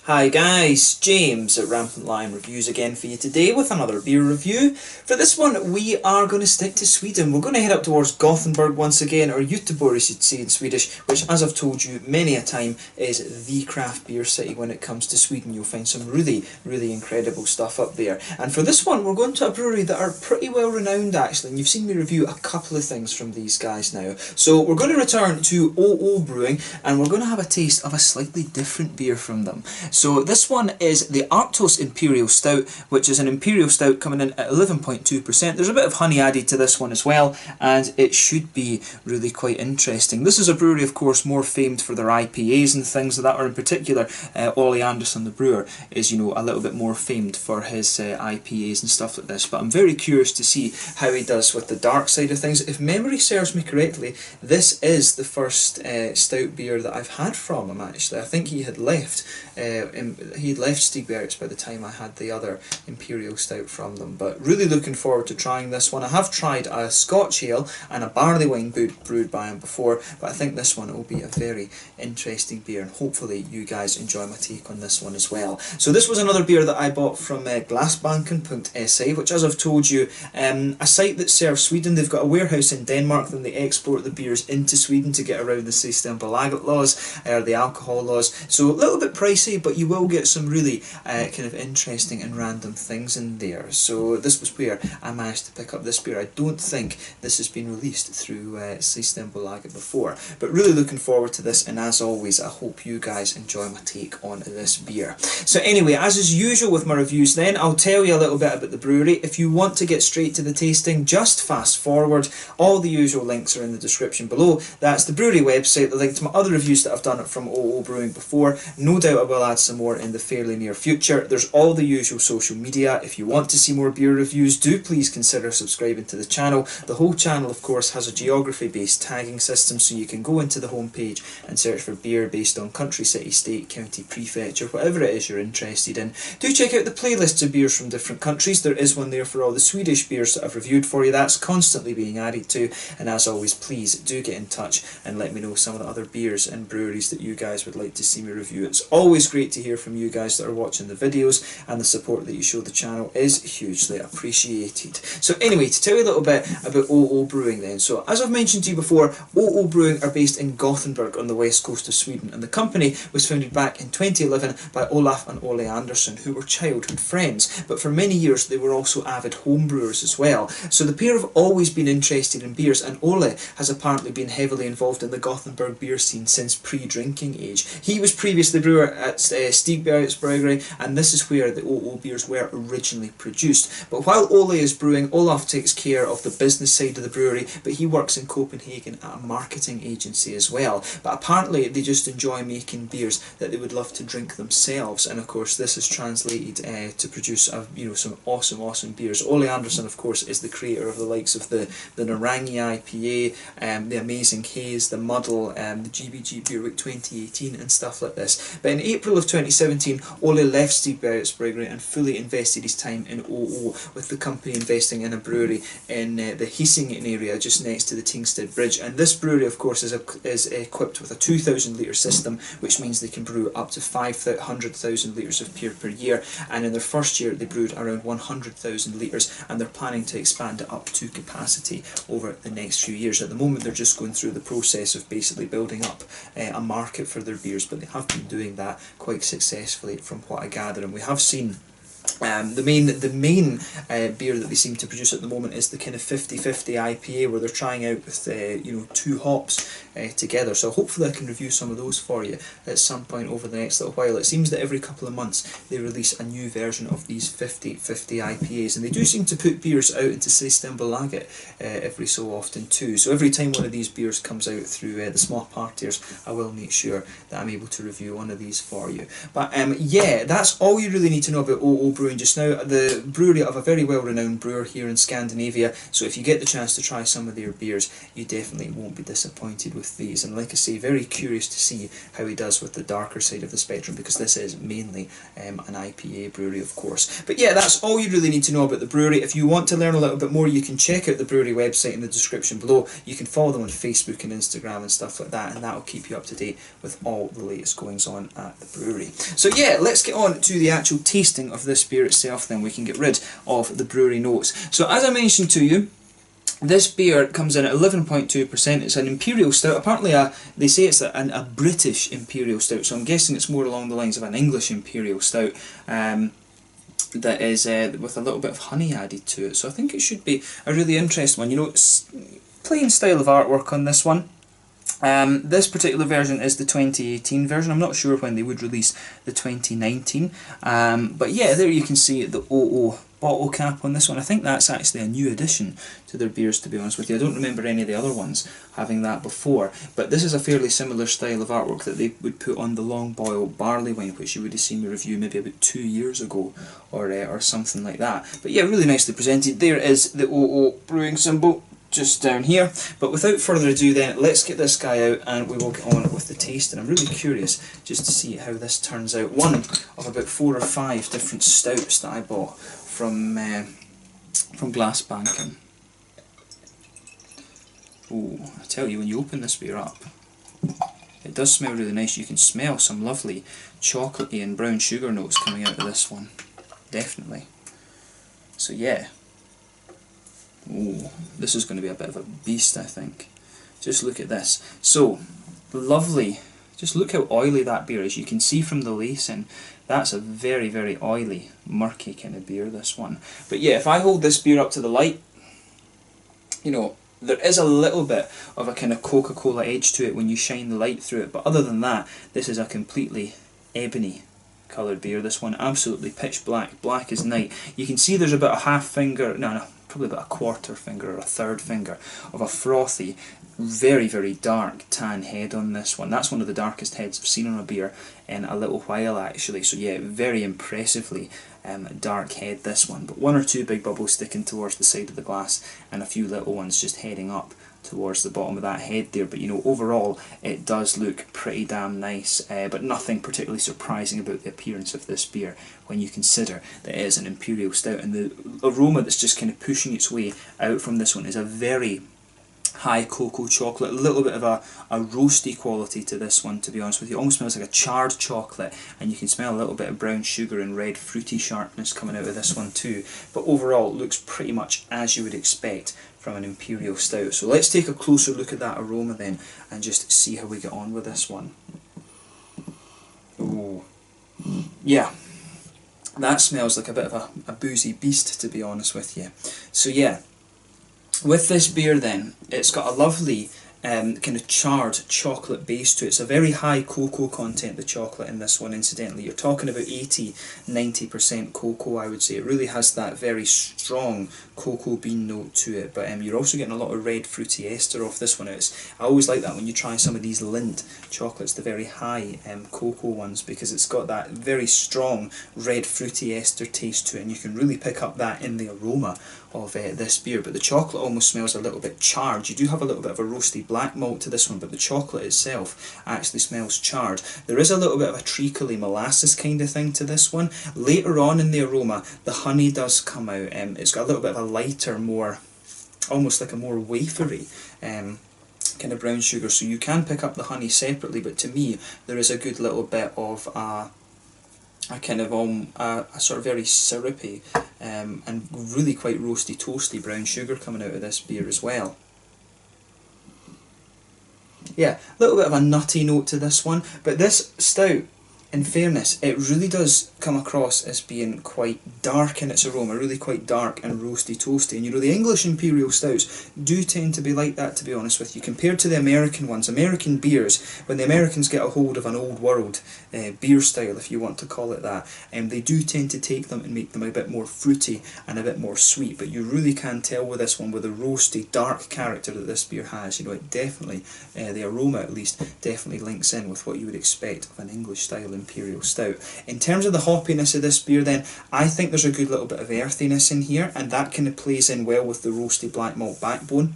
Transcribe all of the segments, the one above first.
Hi guys, James at RampantLionReviews again for you today with another beer review. For this one we are going to stick to Sweden. We're going to head up towards Gothenburg once again, or Göteborg as you'd say in Swedish, which as I've told you many a time is the craft beer city when it comes to Sweden. You'll find some really incredible stuff up there. And for this one we're going to a brewery that are pretty well renowned actually, and you've seen me review a couple of things from these guys now. So we're going to return to OO Brewing and we're going to have a taste of a slightly different beer from them. So this one is the Arctos Imperial Stout, which is an Imperial Stout coming in at 11.2%. There's a bit of honey added to this one as well, and it should be really quite interesting. This is a brewery, of course, more famed for their IPAs and things like that, or in particular, Ollie Anderson, the brewer, is, you know, a little bit more famed for his IPAs and stuff like this. But I'm very curious to see how he does with the dark side of things. If memory serves me correctly, this is the first stout beer that I've had from him, actually. I think he had left Stigbergs by the time I had the other Imperial Stout from them, but really looking forward to trying this one. I have tried a Scotch ale and a barley wine brewed by him before, but I think this one will be a very interesting beer, and hopefully you guys enjoy my take on this one as well. So this was another beer that I bought from Glassbanken.se, which, as I've told you, a site that serves Sweden. They've got a warehouse in Denmark, then they export the beers into Sweden to get around the Systembolaget laws, or the alcohol laws. So a little bit pricey, but you will get some really kind of interesting and random things in there. So this was where I managed to pick up this beer. I don't think this has been released through Systembolaget before, but really looking forward to this, and as always I hope you guys enjoy my take on this beer. So anyway, as is usual with my reviews then, I'll tell you a little bit about the brewery. If you want to get straight to the tasting, just fast forward. All the usual links are in the description below. That's the brewery website, the link to my other reviews that I've done from OO Brewing before. No doubt I will add some more in the fairly near future. There's all the usual social media. If you want to see more beer reviews, do please consider subscribing to the channel. The whole channel, of course, has a geography-based tagging system, so you can go into the home page and search for beer based on country, city, state, county, prefecture, whatever it is you're interested in. Do check out the playlists of beers from different countries. There is one there for all the Swedish beers that I've reviewed for you. That's constantly being added to, and as always, please do get in touch and let me know some of the other beers and breweries that you guys would like to see me review. It's always great to hear from you guys that are watching the videos, and the support that you show the channel is hugely appreciated. So anyway, to tell you a little bit about OO Brewing then. So as I've mentioned to you before, OO Brewing are based in Gothenburg on the west coast of Sweden, and the company was founded back in 2011 by Olaf and Ollie Anderson, who were childhood friends, but for many years they were also avid home brewers as well. So the pair have always been interested in beers, and Ollie has apparently been heavily involved in the Gothenburg beer scene since pre-drinking age. He was previously brewer at Stigbergs Brewery, and this is where the OO beers were originally produced. But while Ollie is brewing, Olaf takes care of the business side of the brewery, but he works in Copenhagen at a marketing agency as well. But apparently they just enjoy making beers that they would love to drink themselves, and of course this is translated to produce some awesome beers. Ollie Anderson, of course, is the creator of the likes of the Narangi IPA, the Amazing Haze, the Muddle, the GBG Beer Week 2018 and stuff like this. But in April of 2017, Ollie left Stigbergs Brewery and fully invested his time in OO, with the company investing in a brewery in the Hisingen area just next to the Tingstedt Bridge. And this brewery, of course, is equipped with a 2,000 litre system, which means they can brew up to 500,000 litres of beer per year. And in their first year they brewed around 100,000 litres, and they're planning to expand it up to capacity over the next few years. At the moment they're just going through the process of basically building up a market for their beers, but they have been doing that quite successfully from what I gather. And we have seen the main beer that they seem to produce at the moment is the kind of 50-50 IPA, where they're trying out with two hops together. So hopefully I can review some of those for you at some point over the next little while. It seems that every couple of months they release a new version of these 50-50 IPAs, and they do seem to put beers out into Systembolaget every so often too. So every time one of these beers comes out through the small partiers, I will make sure that I'm able to review one of these for you. But yeah, that's all you really need to know about OO brewing just now. The brewery of a very well-renowned brewer here in Scandinavia, so if you get the chance to try some of their beers, you definitely won't be disappointed with these. And like I say, very curious to see how he does with the darker side of the spectrum, because this is mainly an IPA brewery, of course. But yeah, that's all you really need to know about the brewery. If you want to learn a little bit more, you can check out the brewery website in the description below. You can follow them on Facebook and Instagram and stuff like that, and that'll keep you up to date with all the latest goings on at the brewery. So yeah, let's get on to the actual tasting of this beer itself, then we can get rid of the brewery notes. So as I mentioned to you, this beer comes in at 11.2%. It's an Imperial Stout. Apparently they say it's a British Imperial Stout, so I'm guessing it's more along the lines of an English Imperial Stout. That is with a little bit of honey added to it, so I think it should be a really interesting one. You know, it's plain style of artwork on this one. This particular version is the 2018 version. I'm not sure when they would release the 2019, but yeah, there you can see the 00 bottle cap on this one. I think that's actually a new addition to their beers, to be honest with you. I don't remember any of the other ones having that before, but this is a fairly similar style of artwork that they would put on the long boil barley wine, which you would have seen me review maybe about 2 years ago, or something like that. But yeah, really nicely presented. There is the 00 brewing symbol just down here. But without further ado then, let's get this guy out and we will get on with the taste. And I'm really curious just to see how this turns out. One of about 4 or 5 different stouts that I bought from Glassbanking. Oh, I tell you, when you open this beer up, it does smell really nice. You can smell some lovely chocolatey and brown sugar notes coming out of this one. Definitely. So yeah. Oh, this is going to be a bit of a beast, I think. Just look at this. So, lovely. Just look how oily that beer is. You can see from the lacing, that's a very, very oily, murky kind of beer, this one. But yeah, if I hold this beer up to the light, you know, there is a little bit of a kind of Coca-Cola edge to it when you shine the light through it. But other than that, this is a completely ebony coloured beer. This one, absolutely pitch black, black as night. You can see there's about a half finger, no, probably about a quarter finger or a third finger of a frothy, very, very dark tan head on this one. That's one of the darkest heads I've seen on a beer in a little while, actually. So yeah, very impressively dark head, this one. But 1 or 2 big bubbles sticking towards the side of the glass, and a few little ones just heading up towards the bottom of that head there. But you know, overall it does look pretty damn nice, but nothing particularly surprising about the appearance of this beer when you consider that it is an Imperial Stout, and the aroma that's just kind of pushing its way out from this one is a very high cocoa chocolate, a little bit of a roasty quality to this one, to be honest with you. It almost smells like a charred chocolate, and you can smell a little bit of brown sugar and red fruity sharpness coming out of this one too. But overall it looks pretty much as you would expect from an Imperial Stout. So let's take a closer look at that aroma then and just see how we get on with this one. Oh, yeah, that smells like a bit of a boozy beast, to be honest with you. So yeah, with this beer then, it's got a lovely kind of charred chocolate base to it. It's a very high cocoa content, the chocolate in this one, incidentally. You're talking about 80-90% cocoa, I would say. It really has that very strong cocoa bean note to it, but you're also getting a lot of red fruity ester off this one. I always like that when you try some of these Lindt chocolates, the very high cocoa ones, because it's got that very strong red fruity ester taste to it, and you can really pick up that in the aroma of this beer. But the chocolate almost smells a little bit charred. You do have a little bit of a roasty black malt to this one, but the chocolate itself actually smells charred. There is a little bit of a treacly molasses kind of thing to this one. Later on in the aroma, the honey does come out. It's got a little bit of a lighter, more, almost like a more wafery kind of brown sugar, so you can pick up the honey separately, but to me there is a good little bit of a kind of a sort of very syrupy and really quite roasty, toasty brown sugar coming out of this beer as well. Yeah, a little bit of a nutty note to this one, but this stout, in fairness, it really does come across as being quite dark in its aroma, really quite dark and roasty, toasty. And you know, the English Imperial Stouts do tend to be like that, to be honest with you, compared to the American ones. American beers, when the Americans get a hold of an old world beer style, if you want to call it that, they do tend to take them and make them a bit more fruity and a bit more sweet. But you really can tell with this one, with the roasty, dark character that this beer has, you know, it definitely, the aroma at least, definitely links in with what you would expect of an English style Imperial Stout. In terms of the hoppiness of this beer then, I think there's a good little bit of earthiness in here, and that kind of plays in well with the roasty black malt backbone.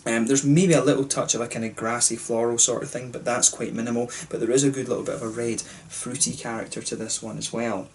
There's maybe a little touch of a kind of grassy floral sort of thing, but that's quite minimal. But there is a good little bit of a red fruity character to this one as well.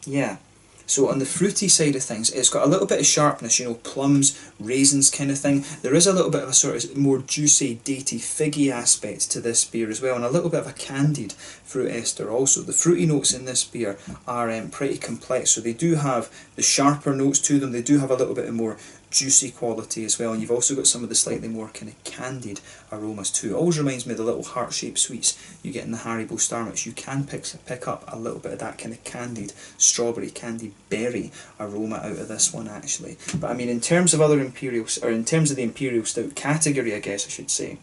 Yeah. So on the fruity side of things, it's got a little bit of sharpness, you know, plums, raisins kind of thing. There is a little bit of a sort of more juicy, datey, figgy aspect to this beer as well, and a little bit of a candied fruit ester also. The fruity notes in this beer are pretty complex, so they do have the sharper notes to them. They do have a little bit of more juicy quality as well, and you've also got some of the slightly more kind of candied aromas too. It always reminds me of the little heart-shaped sweets you get in the Haribo Star Mix. You can pick up a little bit of that kind of candied strawberry, candied berry aroma out of this one actually. But I mean, in terms of other imperials, or in terms of the Imperial Stout category, I guess I should say,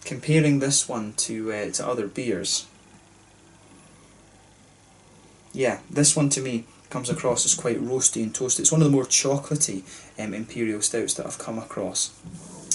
comparing this one to other beers, yeah, this one to me comes across as quite roasty and toasty. It's one of the more chocolatey Imperial Stouts that I've come across.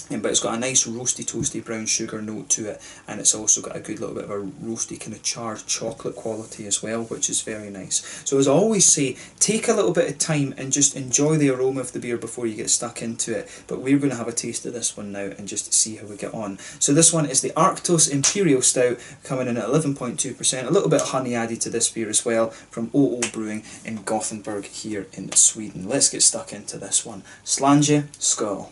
But it's got a nice roasty toasty brown sugar note to it, and it's also got a good little bit of a roasty kind of charred chocolate quality as well, which is very nice. So as I always say, take a little bit of time and just enjoy the aroma of the beer before you get stuck into it. But we're going to have a taste of this one now and just see how we get on. So this one is the Arctos Imperial Stout, coming in at 11.2%, a little bit of honey added to this beer as well, from OO Brewing in Gothenburg here in Sweden. Let's get stuck into this one. Slange, skål.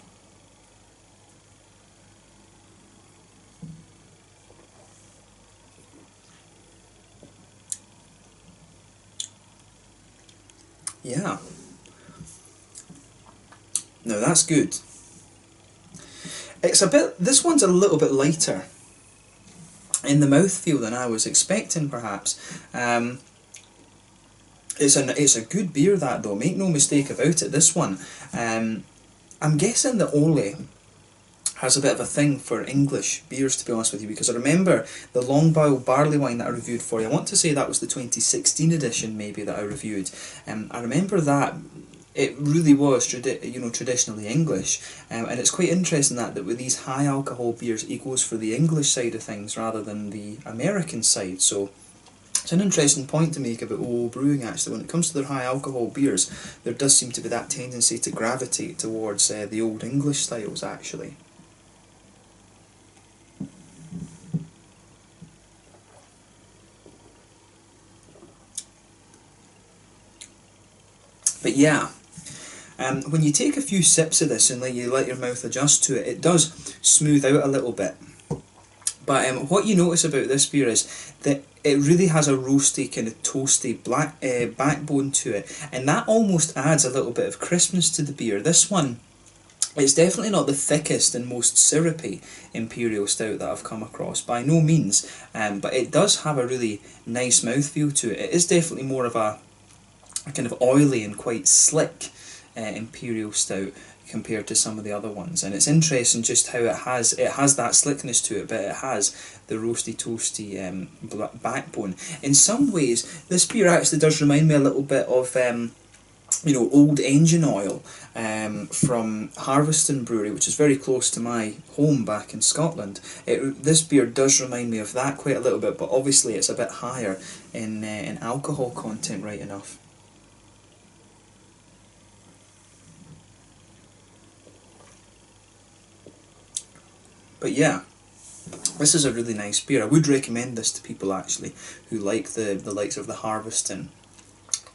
Yeah. No, that's good. It's a bit, this one's a little bit lighter in the mouthfeel than I was expecting, perhaps. It's a good beer, that though, make no mistake about it, this one. I'm guessing that Ole has a bit of a thing for English beers, to be honest with you, because I remember the long boil barley wine that I reviewed for you. I want to say that was the 2016 edition maybe that I reviewed. I remember that it really was traditionally English, and it's quite interesting that with these high alcohol beers he goes for the English side of things rather than the American side. So it's an interesting point to make about OO Brewing actually. When it comes to their high alcohol beers, there does seem to be that tendency to gravitate towards the old English styles actually. But yeah, when you take a few sips of this and you let your mouth adjust to it, it does smooth out a little bit. But what you notice about this beer is that it really has a roasty, kind of toasty black backbone to it, and that almost adds a little bit of crispness to the beer. This one, it's definitely not the thickest and most syrupy Imperial Stout that I've come across, by no means, but it does have a really nice mouthfeel to it. It is definitely more of a kind of oily and quite slick Imperial Stout compared to some of the other ones, and it's interesting just how it has that slickness to it, but it has the roasty toasty backbone. In some ways this beer actually does remind me a little bit of old engine oil from Harveston Brewery, which is very close to my home back in Scotland. This beer does remind me of that quite a little bit, but obviously it's a bit higher in alcohol content, right enough. But yeah, this is a really nice beer. I would recommend this to people actually who like the likes of the Harveston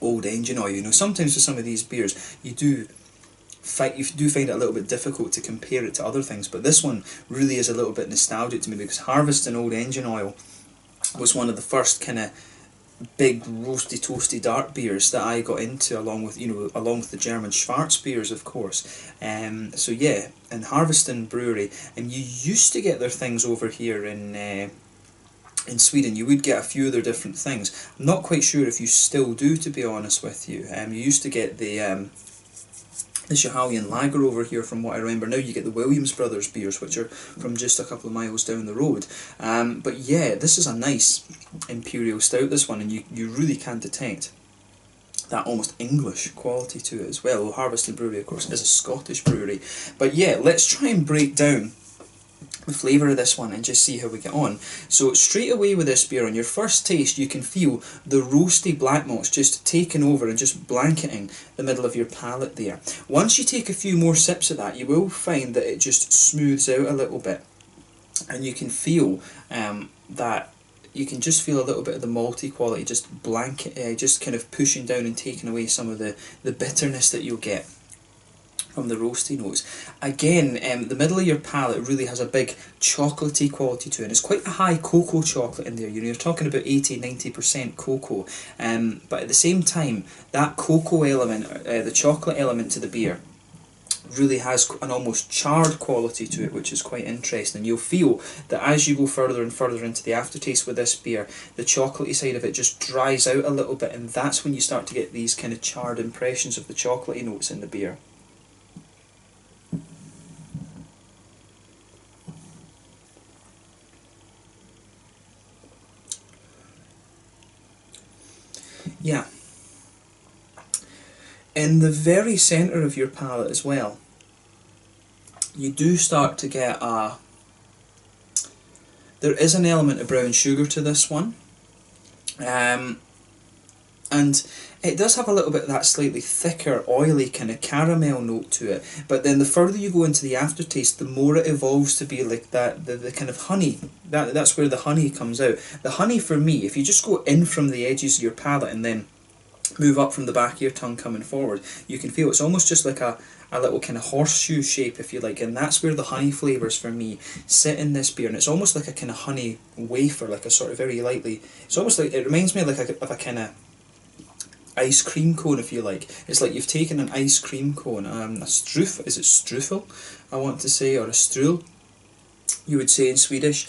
old engine oil. Sometimes with some of these beers you do find it a little bit difficult to compare it to other things, but this one really is a little bit nostalgic to me, because Harveston old engine oil was one of the first kind of big roasty toasty dark beers that I got into, along with the German Schwarz beers, of course. So yeah, in Harveston Brewery, and you used to get their things over here in Sweden. You would get a few of their different things. I'm not quite sure if you still do, to be honest with you. You used to get the Schahalian Lager over here, from what I remember. Now you get the Williams Brothers beers, which are from just a couple of miles down the road. But yeah, this is a nice Imperial Stout, this one, and you really can detect that almost English quality to it as well. Well, Harveston Brewery, of course, is a Scottish brewery. But yeah, let's try and break down the flavour of this one and just see how we get on. So straight away with this beer, on your first taste, you can feel the roasty black malts just taking over and just blanketing the middle of your palate there. Once you take a few more sips of that, you will find that it just smooths out a little bit, and you can feel that you can just feel a little bit of the malty quality just just kind of pushing down and taking away some of the bitterness that you'll get from the roasty notes. Again, the middle of your palate really has a big chocolatey quality to it, and it's quite a high cocoa chocolate in there. You're talking about 80-90% cocoa, but at the same time, that cocoa element, the chocolate element to the beer, really has an almost charred quality to it, which is quite interesting. You'll feel that as you go further and further into the aftertaste with this beer, the chocolatey side of it just dries out a little bit, and that's when you start to get these kind of charred impressions of the chocolatey notes in the beer. Yeah. In the very centre of your palate as well, you do start to get there is an element of brown sugar to this one, and it does have a little bit of that slightly thicker, oily kind of caramel note to it, but then the further you go into the aftertaste, the more it evolves to be like that, the kind of honey, that's where the honey comes out. The honey, for me, if you just go in from the edges of your palate and then move up from the back of your tongue coming forward, you can feel it's almost just like a little kind of horseshoe shape, if you like, and that's where the honey flavours for me sit in this beer, and it's almost like a kind of honey wafer, like a sort of very lightly, it's almost like, it reminds me like of a kind of ice cream cone, if you like. It's like you've taken an ice cream cone, a struf, is it strufel, I want to say, or a strul, you would say in Swedish,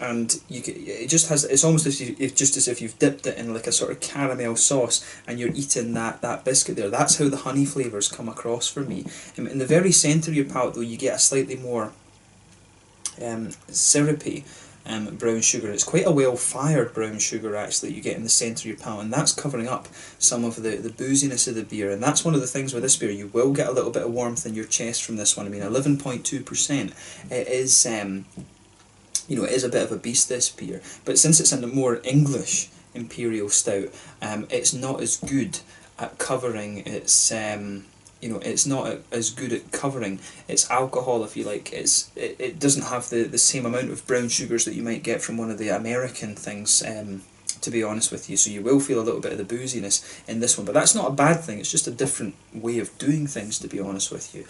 and it just has, it's almost as if you've dipped it in like a sort of caramel sauce and you're eating that biscuit there. That's how the honey flavours come across for me. In the very centre of your palate though, you get a slightly more syrupy brown sugar. It's quite a well-fired brown sugar actually that you get in the centre of your palate, and that's covering up some of the booziness of the beer, and that's one of the things with this beer. You will get a little bit of warmth in your chest from this one. I mean, 11.2%, it is you know, it is a bit of a beast, this beer, but since it's a more English Imperial Stout, it's not as good at covering its you know, it's not as good at covering its alcohol, if you like. It doesn't have the same amount of brown sugars that you might get from one of the American things, to be honest with you, so you will feel a little bit of the booziness in this one, but that's not a bad thing. It's just a different way of doing things, to be honest with you.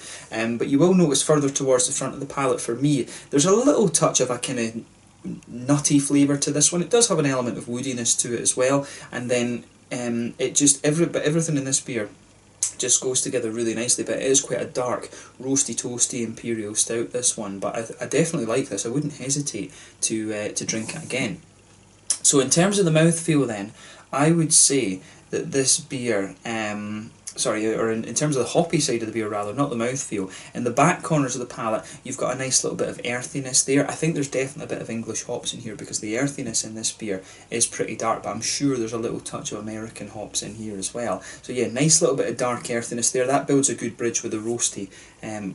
But you will notice further towards the front of the palate, for me, there's a little touch of a kind of nutty flavour to this one. It does have an element of woodiness to it as well, and then it just, everything in this beer just goes together really nicely. But it is quite a dark, roasty, toasty Imperial Stout, this one, but I definitely like this. I wouldn't hesitate to drink it again. So in terms of the mouthfeel then, I would say that this beer, in terms of the hoppy side of the beer rather, not the mouthfeel, in the back corners of the palate you've got a nice little bit of earthiness there. I think there's definitely a bit of English hops in here because the earthiness in this beer is pretty dark, but I'm sure there's a little touch of American hops in here as well. So yeah, nice little bit of dark earthiness there. That builds a good bridge with the roasty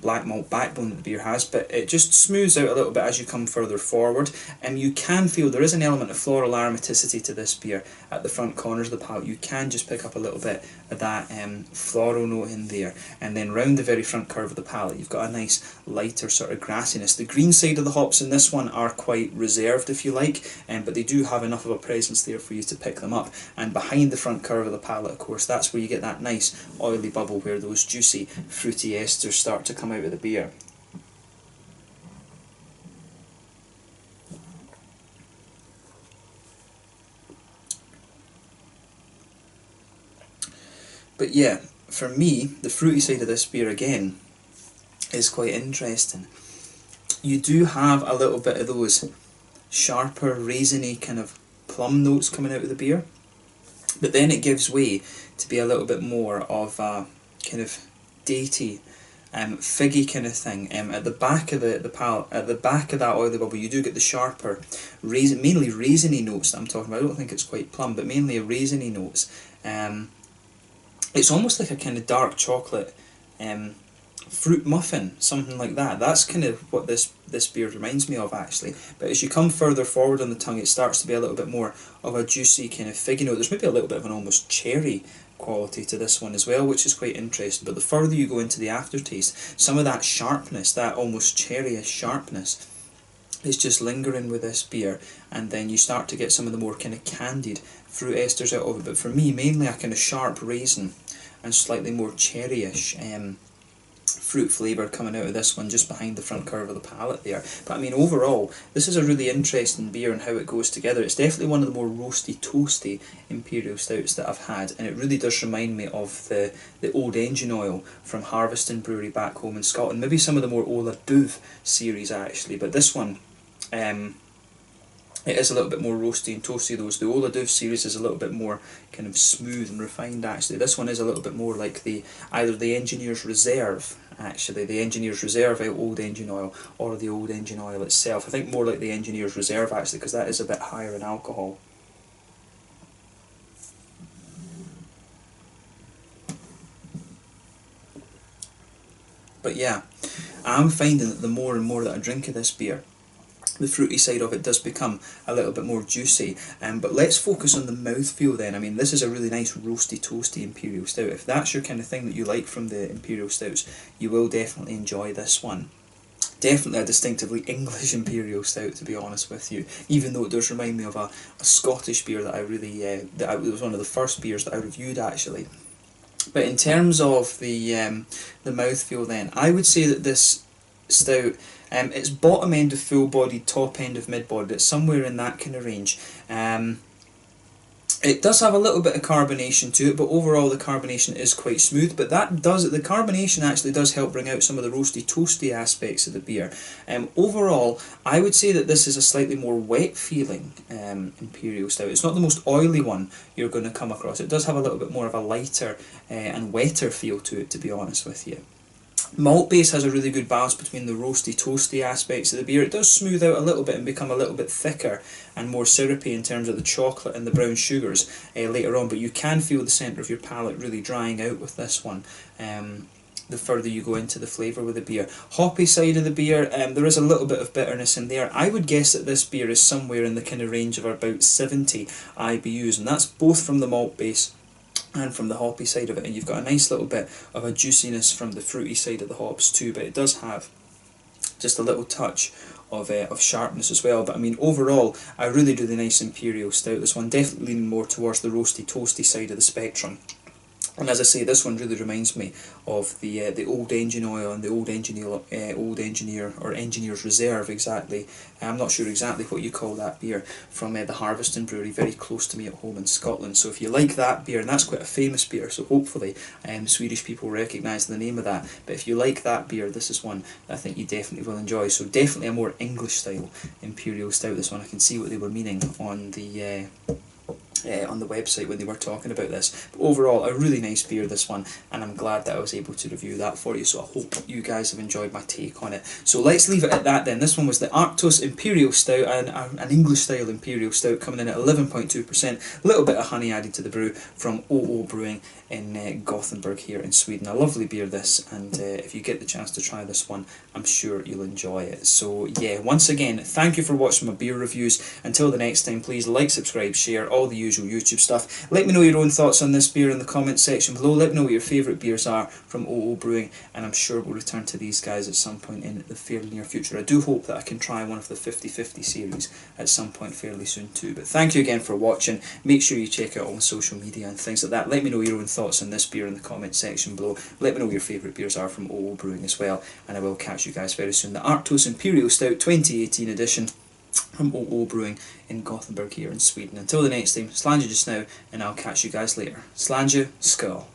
black malt backbone that the beer has, but it just smooths out a little bit as you come further forward, and you can feel there is an element of floral aromaticity to this beer at the front corners of the palate. You can just pick up a little bit of that floral note in there, and then round the very front curve of the palate you've got a nice lighter sort of grassiness. The green side of the hops in this one are quite reserved, if you like, but they do have enough of a presence there for you to pick them up, and behind the front curve of the palate, of course, that's where you get that nice oily bubble where those juicy fruity esters start to come out of the beer. But yeah, for me, the fruity side of this beer again is quite interesting. You do have a little bit of those sharper, raisiny kind of plum notes coming out of the beer, but then it gives way to be a little bit more of a kind of datey, figgy kind of thing. At the back of the palate, at the back of that oily bubble, you do get the sharper, mainly raisiny notes that I'm talking about. I don't think it's quite plum, but mainly a raisiny notes. It's almost like a kind of dark chocolate fruit muffin, something like that. That's kind of what this beer reminds me of, actually. But as you come further forward on the tongue, it starts to be a little bit more of a juicy kind of figgy note. There's maybe a little bit of an almost cherry quality to this one as well, which is quite interesting. But the further you go into the aftertaste, some of that sharpness, that almost cherryish sharpness, is just lingering with this beer, and then you start to get some of the more kind of candied fruit esters out of it. But for me, mainly a kind of sharp raisin and slightly more cherryish fruit flavour coming out of this one, just behind the front curve of the palate there. But I mean, overall, this is a really interesting beer and how it goes together. It's definitely one of the more roasty, toasty imperial stouts that I've had, and it really does remind me of the Old Engine Oil from Harveston Brewery back home in Scotland. Maybe some of the more Ola Duve series, actually, but this one, it is a little bit more roasty and toasty. The Ola Duve series is a little bit more kind of smooth and refined, actually. This one is a little bit more like either the Engineer's Reserve, actually, the Engineer's Reserve Old Engine Oil, or the Old Engine Oil itself. I think more like the Engineer's Reserve, actually, because that is a bit higher in alcohol. But yeah, I'm finding that the more and more that I drink of this beer, the fruity side of it does become a little bit more juicy. But let's focus on the mouthfeel then. I mean, this is a really nice roasty, toasty imperial stout. If that's your kind of thing that you like from the imperial stouts, you will definitely enjoy this one. Definitely a distinctively English imperial stout, to be honest with you, even though it does remind me of a Scottish beer that I really, it was one of the first beers that I reviewed, actually. But in terms of the mouthfeel then, I would say that this stout, it's bottom end of full bodied, top end of mid bodied. It's somewhere in that kind of range. It does have a little bit of carbonation to it, but overall the carbonation is quite smooth. But the carbonation actually does help bring out some of the roasty, toasty aspects of the beer. Overall, I would say that this is a slightly more wet feeling imperial stout. It's not the most oily one you're going to come across. It does have a little bit more of a lighter and wetter feel to it, to be honest with you. Malt base has a really good balance between the roasty, toasty aspects of the beer. It does smooth out a little bit and become a little bit thicker and more syrupy in terms of the chocolate and the brown sugars later on, but you can feel the centre of your palate really drying out with this one the further you go into the flavour with the beer. Hoppy side of the beer, there is a little bit of bitterness in there. I would guess that this beer is somewhere in the kind of range of about 70 IBUs, and that's both from the malt base and from the hoppy side of it, and you've got a nice little bit of a juiciness from the fruity side of the hops too, but it does have just a little touch of sharpness as well. But I mean, overall, a really, really nice imperial stout. This one definitely leaning more towards the roasty, toasty side of the spectrum. And as I say, this one really reminds me of the Old Engine Oil and the Old Engineer or Engineer's Reserve, exactly. I'm not sure exactly what you call that beer, from the Harveston Brewery, very close to me at home in Scotland. So if you like that beer, and that's quite a famous beer, so hopefully Swedish people recognise the name of that. But if you like that beer, this is one that I think you definitely will enjoy. So definitely a more English style imperial stout, this one. I can see what they were meaning on the website when they were talking about this. But overall, a really nice beer, this one, and I'm glad that I was able to review that for you, so I hope you guys have enjoyed my take on it. So let's leave it at that then. This one was the Arctos Imperial Stout, an English style Imperial Stout, coming in at 11.2%, a little bit of honey added to the brew from OO Brewing in Gothenburg here in Sweden. A lovely beer this, and if you get the chance to try this one, I'm sure you'll enjoy it. So yeah, once again, thank you for watching my beer reviews. Until the next time, please like, subscribe, share, all the usual YouTube stuff. Let me know your own thoughts on this beer in the comments section below. Let me know what your favourite beers are from OO Brewing, and I'm sure we'll return to these guys at some point in the fairly near future. I do hope that I can try one of the 50/50 series at some point fairly soon too. But thank you again for watching. Make sure you check out all the social media and things like that. Let me know your own thoughts on this beer in the comments section below. Let me know what your favourite beers are from OO Brewing as well, and I will catch you guys very soon. The Arctos Imperial Stout 2018 edition from OO Brewing in Gothenburg here in Sweden. Until the next time, slàinte just now, and I'll catch you guys later. Slàinte, skål.